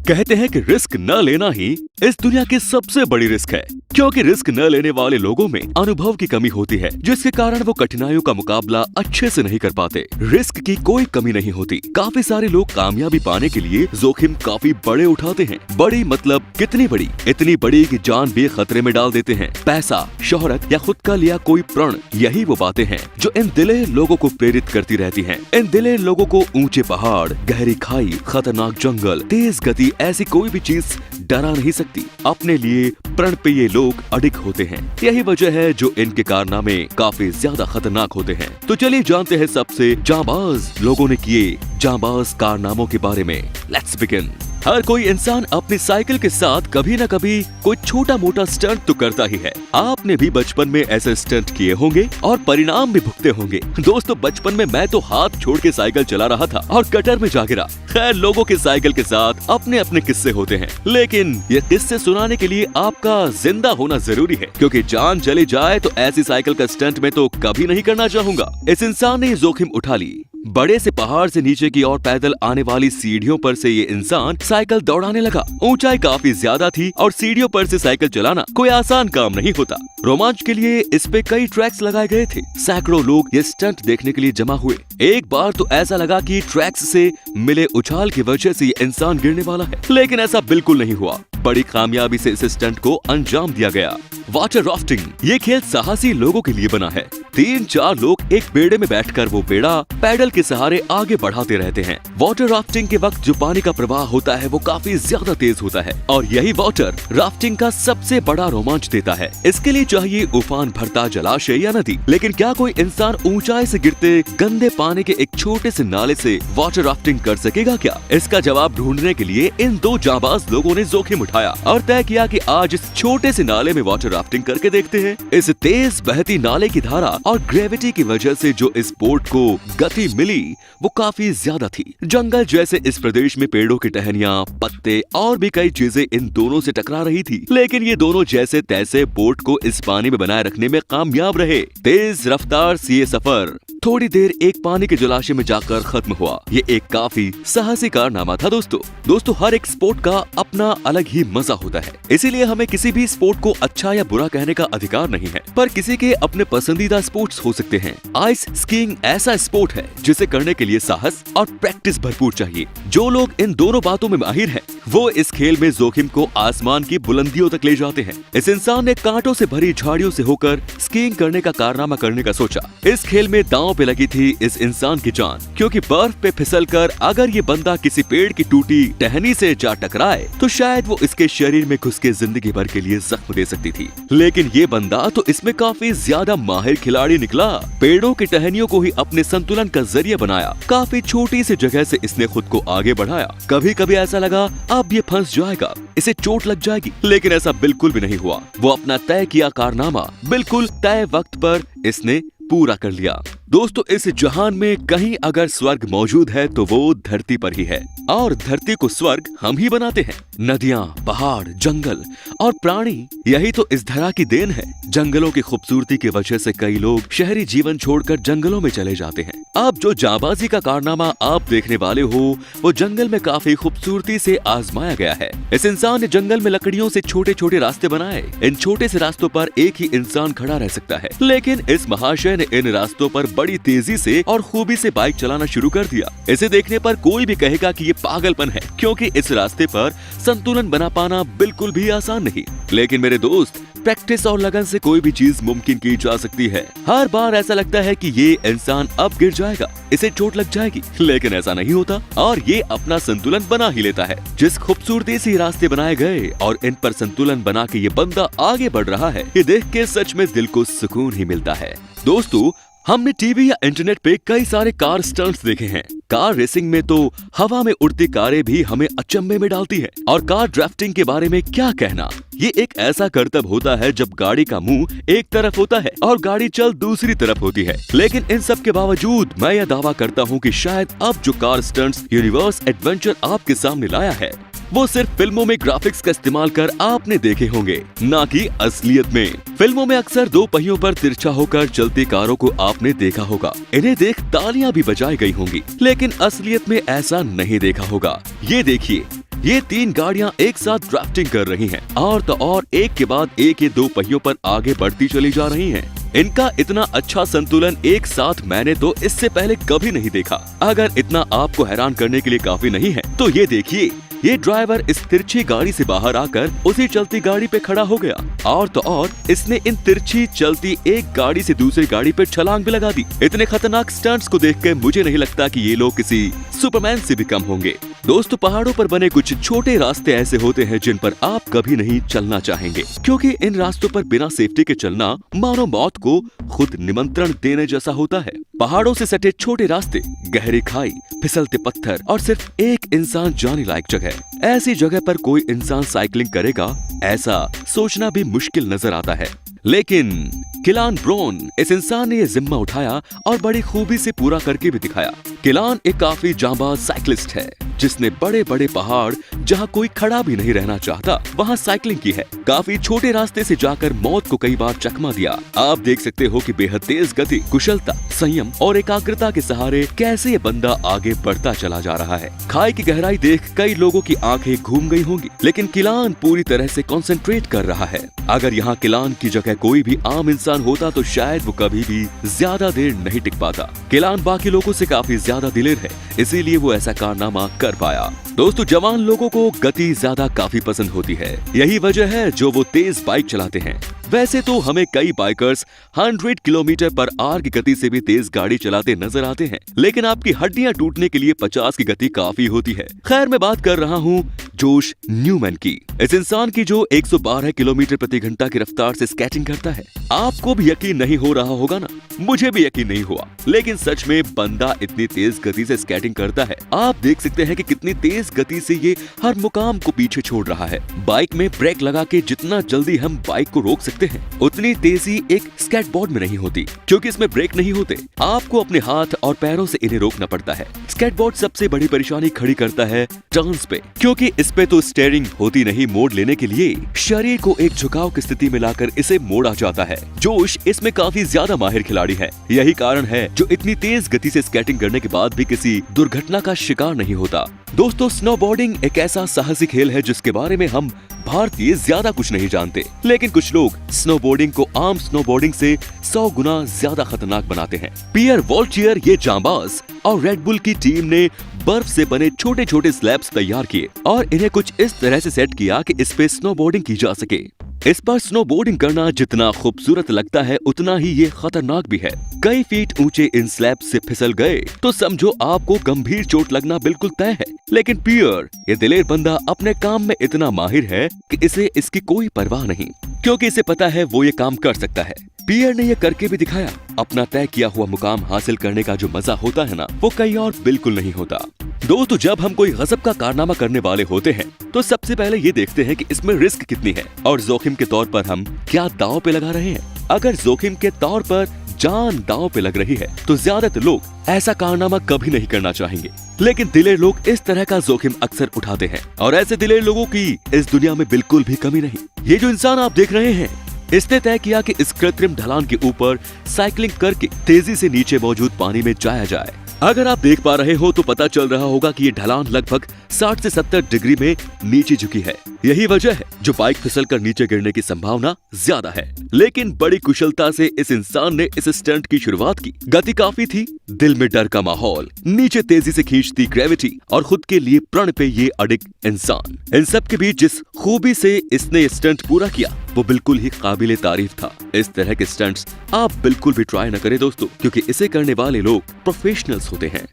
कहते हैं कि रिस्क न लेना ही इस दुनिया की सबसे बड़ी रिस्क है, क्योंकि रिस्क न लेने वाले लोगों में अनुभव की कमी होती है, जिसके कारण वो कठिनाइयों का मुकाबला अच्छे से नहीं कर पाते। रिस्क की कोई कमी नहीं होती। काफी सारे लोग कामयाबी पाने के लिए जोखिम काफी बड़े उठाते हैं। बड़ी मतलब कितनी बड़ी? इतनी बड़ी कि जान भी खतरे में डाल देते हैं। पैसा, शोहरत या खुद का लिया कोई प्रण, यही वो बातें हैं जो इन दिले लोगों को प्रेरित करती रहती हैं। इन दिले लोगों को ऊंचे पहाड़, गहरी खाई, खतरनाक जंगल, तेज गति, ऐसी कोई भी चीज डरा नहीं सकती। अपने लिए प्रण पे ये लोग अडिग होते हैं। यही वजह है जो इनके कारनामे काफी ज्यादा खतरनाक होते हैं। तो चलिए जानते हैं सबसे जांबाज लोगों ने किए जांबाज कारनामों के बारे में। Let's begin. हर कोई इंसान अपनी साइकिल के साथ कभी न कभी कोई छोटा मोटा स्टंट तो करता ही है। आपने भी बचपन में ऐसे स्टंट किए होंगे और परिणाम भी भुगते होंगे। दोस्तों, बचपन में मैं तो हाथ छोड़ के साइकिल चला रहा था और गटर में जा गिरा। खैर, लोगों के साइकिल के साथ अपने अपने किस्से होते हैं, लेकिन ये किस्से सुनाने के लिए आपका जिंदा होना जरूरी है, क्योंकि जान चली जाए तो ऐसी साइकिल का स्टंट में तो कभी नहीं करना चाहूंगा। इस इंसान ने जोखिम उठा ली। बड़े से पहाड़ से नीचे की ओर पैदल आने वाली सीढ़ियों पर से ये इंसान साइकिल दौड़ाने लगा। ऊंचाई काफी ज्यादा थी और सीढ़ियों पर से साइकिल चलाना कोई आसान काम नहीं होता। रोमांच के लिए इस पे कई ट्रैक्स लगाए गए थे। सैकड़ों लोग ये स्टंट देखने के लिए जमा हुए। एक बार तो ऐसा लगा कि ट्रैक्स से मिले उछाल की वजह से ये इंसान गिरने वाला है, लेकिन ऐसा बिल्कुल नहीं हुआ। बड़ी कामयाबी से इस स्टंट को अंजाम दिया गया। वाटर राफ्टिंग, ये खेल साहसी लोगों के लिए बना है। 3-4 लोग एक बेड़े में बैठकर वो बेड़ा पैडल के सहारे आगे बढ़ाते रहते हैं। वाटर राफ्टिंग के वक्त जो पानी का प्रवाह होता है वो काफी ज्यादा तेज होता है और यही वाटर राफ्टिंग का सबसे बड़ा रोमांच देता है। इसके लिए चाहिए उफान भरता जलाशय या नदी। लेकिन क्या कोई इंसान ऊंचाई से गिरते गंदे पानी के एक छोटे से नाले से वाटर राफ्टिंग कर सकेगा क्या? इसका जवाब ढूंढने के लिए इन दो जांबाज लोगों ने जोखिम उठाया और तय किया कि आज इस छोटे से नाले में वाटर राफ्टिंग करके देखते हैं। इस तेज बहती नाले की धारा और ग्रेविटी की वजह से जो इस बोट को गति मिली वो काफी ज्यादा थी। जंगल जैसे इस प्रदेश में पेड़ों की टहनियां, पत्ते और भी कई चीजें इन दोनों से टकरा रही थी, लेकिन ये दोनों जैसे तैसे बोट को इस पानी में बनाए रखने में कामयाब रहे। तेज रफ्तार से ये सफर थोड़ी देर एक पानी के जलाशय में जाकर खत्म हुआ। ये एक काफी साहसी कारनामा था। दोस्तों, हर एक स्पोर्ट का अपना अलग ही मजा होता है, इसीलिए हमें किसी भी स्पोर्ट को अच्छा या बुरा कहने का अधिकार नहीं है, पर किसी के अपने पसंदीदा स्पोर्ट्स हो सकते हैं। आइस स्कीइंग ऐसा स्पोर्ट है जिसे करने के लिए साहस और प्रैक्टिस भरपूर चाहिए। जो लोग इन दोनों बातों में माहिर हैं, वो इस खेल में जोखिम को आसमान की बुलंदियों तक ले जाते हैं। इस इंसान ने कांटों से भरी झाड़ियों से होकर स्कीइंग करने का कारनामा करने का सोचा। इस खेल में दांव पे लगी थी इस इंसान की जान, क्योंकि बर्फ पे फिसलकर अगर ये बंदा किसी पेड़ की टूटी टहनी से जा टकराए तो शायद वो इसके शरीर में घुस के जिंदगी भर के लिए जख्म दे सकती थी। लेकिन ये बंदा तो इसमें काफी ज्यादा माहिर खिलाड़ी निकला। पेड़ों की टहनियों को ही अपने संतुलन का जरिया बनाया। काफी छोटी सी जगह से इसने खुद को आगे बढ़ाया। कभी कभी ऐसा लगा अब ये फंस जाएगा, इसे चोट लग जाएगी, लेकिन ऐसा बिल्कुल भी नहीं हुआ। वो अपना तय किया कारनामा बिल्कुल तय वक्त पर इसने पूरा कर लिया। दोस्तों, इस जहान में कहीं अगर स्वर्ग मौजूद है तो वो धरती पर ही है, और धरती को स्वर्ग हम ही बनाते हैं। नदियाँ, पहाड़, जंगल और प्राणी, यही तो इस धरा की देन है। जंगलों की खूबसूरती की वजह से कई लोग शहरी जीवन छोड़कर जंगलों में चले जाते हैं। अब जो जांबाजी का कारनामा आप देखने वाले हो वो जंगल में काफी खूबसूरती से आजमाया गया है। इस इंसान ने जंगल में लकड़ियों से छोटे छोटे रास्ते बनाए। इन छोटे से रास्तों पर एक ही इंसान खड़ा रह सकता है, लेकिन इस महाशय ने इन रास्तों पर बड़ी तेजी से और खूबी से बाइक चलाना शुरू कर दिया। इसे देखने पर कोई भी कहेगा कि ये पागलपन है, क्योंकि इस रास्ते पर संतुलन बना पाना बिल्कुल भी आसान नहीं। लेकिन मेरे दोस्त, प्रैक्टिस और लगन से कोई भी चीज मुमकिन की जा सकती है। हर बार ऐसा लगता है कि ये इंसान अब गिर जाएगा, इसे चोट लग जाएगी, लेकिन ऐसा नहीं होता और ये अपना संतुलन बना ही लेता है। जिस खूबसूरती से रास्ते बनाए गए और इन पर संतुलन बना के ये बंदा आगे बढ़ रहा है, ये देख के सच में दिल को सुकून ही मिलता है। दोस्तों, हमने टीवी या इंटरनेट पे कई सारे कार स्टंट्स देखे हैं। कार रेसिंग में तो हवा में उड़ती कारें भी हमें अचंभे में डालती है, और कार ड्राफ्टिंग के बारे में क्या कहना। ये एक ऐसा करतब होता है जब गाड़ी का मुंह एक तरफ होता है और गाड़ी चल दूसरी तरफ होती है। लेकिन इन सब के बावजूद मैं यह दावा करता हूँ कि शायद अब जो कार स्टंट्स यूनिवर्स एडवेंचर आपके सामने लाया है वो सिर्फ फिल्मों में ग्राफिक्स का इस्तेमाल कर आपने देखे होंगे, ना कि असलियत में। फिल्मों में अक्सर 2 पहियों पर तिरछा होकर चलती कारों को आपने देखा होगा। इन्हें देख तालियां भी बजाई गई होंगी, लेकिन असलियत में ऐसा नहीं देखा होगा। ये देखिए, ये 3 गाड़ियां एक साथ ड्राफ्टिंग कर रही हैं और तो और एक के बाद एक ये 2 पहियों पर आगे बढ़ती चली जा रही हैं। इनका इतना अच्छा संतुलन एक साथ मैंने तो इससे पहले कभी नहीं देखा। अगर इतना आपको हैरान करने के लिए काफी नहीं है तो ये देखिए, ये ड्राइवर इस तिरछी गाड़ी से बाहर आकर उसी चलती गाड़ी पे खड़ा हो गया और तो और इसने इन तिरछी चलती एक गाड़ी से दूसरी गाड़ी पे छलांग भी लगा दी। इतने खतरनाक स्टंट्स को देखकर मुझे नहीं लगता कि ये लोग किसी सुपरमैन से भी कम होंगे। दोस्तों, पहाड़ों पर बने कुछ छोटे रास्ते ऐसे होते हैं जिन पर आप कभी नहीं चलना चाहेंगे, क्योंकि इन रास्तों पर बिना सेफ्टी के चलना मानो मौत को खुद निमंत्रण देने जैसा होता है। पहाड़ों से सटे छोटे रास्ते, गहरी खाई, फिसलते पत्थर और सिर्फ एक इंसान जाने लायक जगह। ऐसी जगह पर कोई इंसान साइकिलिंग करेगा, ऐसा सोचना भी मुश्किल नजर आता है। लेकिन किलान ब्रोन, इस इंसान ने ये जिम्मा उठाया और बड़ी खूबी से पूरा करके भी दिखाया। किलान एक काफी जांबाज साइकिलिस्ट है जिसने बड़े बड़े पहाड़ जहां कोई खड़ा भी नहीं रहना चाहता वहां साइकिलिंग की है। काफी छोटे रास्ते से जाकर मौत को कई बार चकमा दिया। आप देख सकते हो कि बेहद तेज गति, कुशलता, संयम और एकाग्रता के सहारे कैसे ये बंदा आगे बढ़ता चला जा रहा है। खाई की गहराई देख कई लोगों की आंखें घूम गई होंगी, लेकिन किलान पूरी तरह से कंसंट्रेट कर रहा है। अगर यहाँ किलान की जगह कोई भी आम इंसान होता तो शायद वो कभी भी ज्यादा देर नहीं टिक पाता। किलान बाकी लोगों से काफी ज्यादा दिलेर है, इसीलिए वो ऐसा कारनामा कर पाया। दोस्तों, जवान लोगों को गति ज्यादा काफी पसंद होती है, यही वजह है जो वो तेज बाइक चलाते हैं। वैसे तो हमें कई बाइकर्स 100 किलोमीटर पर आवर की गति से भी तेज गाड़ी चलाते नजर आते हैं, लेकिन आपकी हड्डियां टूटने के लिए 50 की गति काफी होती है। खैर, मैं बात कर रहा हूँ जोश न्यूमैन की, इस इंसान की जो 112 किलोमीटर प्रति घंटा की रफ्तार से स्केटिंग करता है। आपको भी यकीन नहीं हो रहा होगा ना, मुझे भी यकीन नहीं हुआ, लेकिन सच में बंदा इतनी तेज गति से स्केटिंग करता है। आप देख सकते हैं कि कितनी तेज गति से ये हर मुकाम को पीछे छोड़ रहा है। बाइक में ब्रेक लगा के जितना जल्दी हम बाइक को रोक सकते हैं, उतनी तेजी एक स्केटबोर्ड में नहीं होती, क्योंकि इसमें ब्रेक नहीं होते। आपको अपने हाथ और पैरों से इन्हें रोकना पड़ता है। स्केटबोर्ड सबसे बड़ी परेशानी खड़ी करता है टर्न्स पे, क्योंकि इस पे तो स्टीयरिंग होती नहीं। मोड़ लेने के लिए शरीर को एक झुकाव की स्थिति में लाकर इसे मोड़ा जाता है। जोश इसमें काफी ज्यादा माहिर खिलाड़ी है, यही कारण है जो इतनी तेज गति से स्केटिंग करने के बाद भी किसी दुर्घटना का शिकार नहीं होता। दोस्तों, स्नोबोर्डिंग एक ऐसा साहसी खेल है जिसके बारे में हम भारतीय ज्यादा कुछ नहीं जानते, लेकिन कुछ लोग स्नोबोर्डिंग को आम स्नोबोर्डिंग से 100 गुना ज्यादा खतरनाक बनाते हैं। पियर वॉल्टियर, ये जांबाज और रेड बुल की टीम ने बर्फ से बने छोटे छोटे स्लैब्स तैयार किए और इन्हें कुछ इस तरह से सेट किया कि इस पे स्नोबोर्डिंग की जा सके। इस पर स्नोबोर्डिंग करना जितना खूबसूरत लगता है उतना ही ये खतरनाक भी है। कई फीट ऊंचे इन स्लैब से फिसल गए तो समझो आपको गंभीर चोट लगना बिल्कुल तय है। लेकिन पियर, ये दिलेर बंदा, अपने काम में इतना माहिर है कि इसे इसकी कोई परवाह नहीं, क्योंकि इसे पता है वो ये काम कर सकता है। पियर ने ये करके भी दिखाया। अपना तय किया हुआ मुकाम हासिल करने का जो मजा होता है ना, वो कहीं और बिल्कुल नहीं होता। दोस्तों, जब हम कोई गजब का कारनामा करने वाले होते हैं तो सबसे पहले ये देखते हैं कि इसमें रिस्क कितनी है और जोखिम के तौर पर हम क्या दांव पे लगा रहे हैं। अगर जोखिम के तौर पर जान दांव पे लग रही है तो ज्यादातर लोग ऐसा कारनामा कभी नहीं करना चाहेंगे, लेकिन दिलेर लोग इस तरह का जोखिम अक्सर उठाते हैं और ऐसे दिलेर लोगों की इस दुनिया में बिल्कुल भी कमी नहीं। ये जो इंसान आप देख रहे हैं, इसने तय किया कि इस कृत्रिम ढलान के ऊपर साइकिलिंग करके तेजी से नीचे मौजूद पानी में जाया जाए। अगर आप देख पा रहे हो तो पता चल रहा होगा कि ये ढलान लगभग 60 से 70 डिग्री में नीचे झुकी है। यही वजह है जो बाइक फिसलकर नीचे गिरने की संभावना ज्यादा है। लेकिन बड़ी कुशलता से इस इंसान ने इस स्टंट की शुरुआत की। गति काफी थी, दिल में डर का माहौल, नीचे तेजी से खींचती ग्रेविटी और खुद के लिए प्रण पे ये अडिग इंसान। इन सब के बीच जिस खूबी से इसने स्टंट पूरा किया वो बिल्कुल ही काबिले तारीफ था। इस तरह के स्टंट्स आप बिल्कुल भी ट्राई न करें दोस्तों, क्योंकि इसे करने वाले लोग प्रोफेशनल्स होते हैं।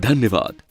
धन्यवाद।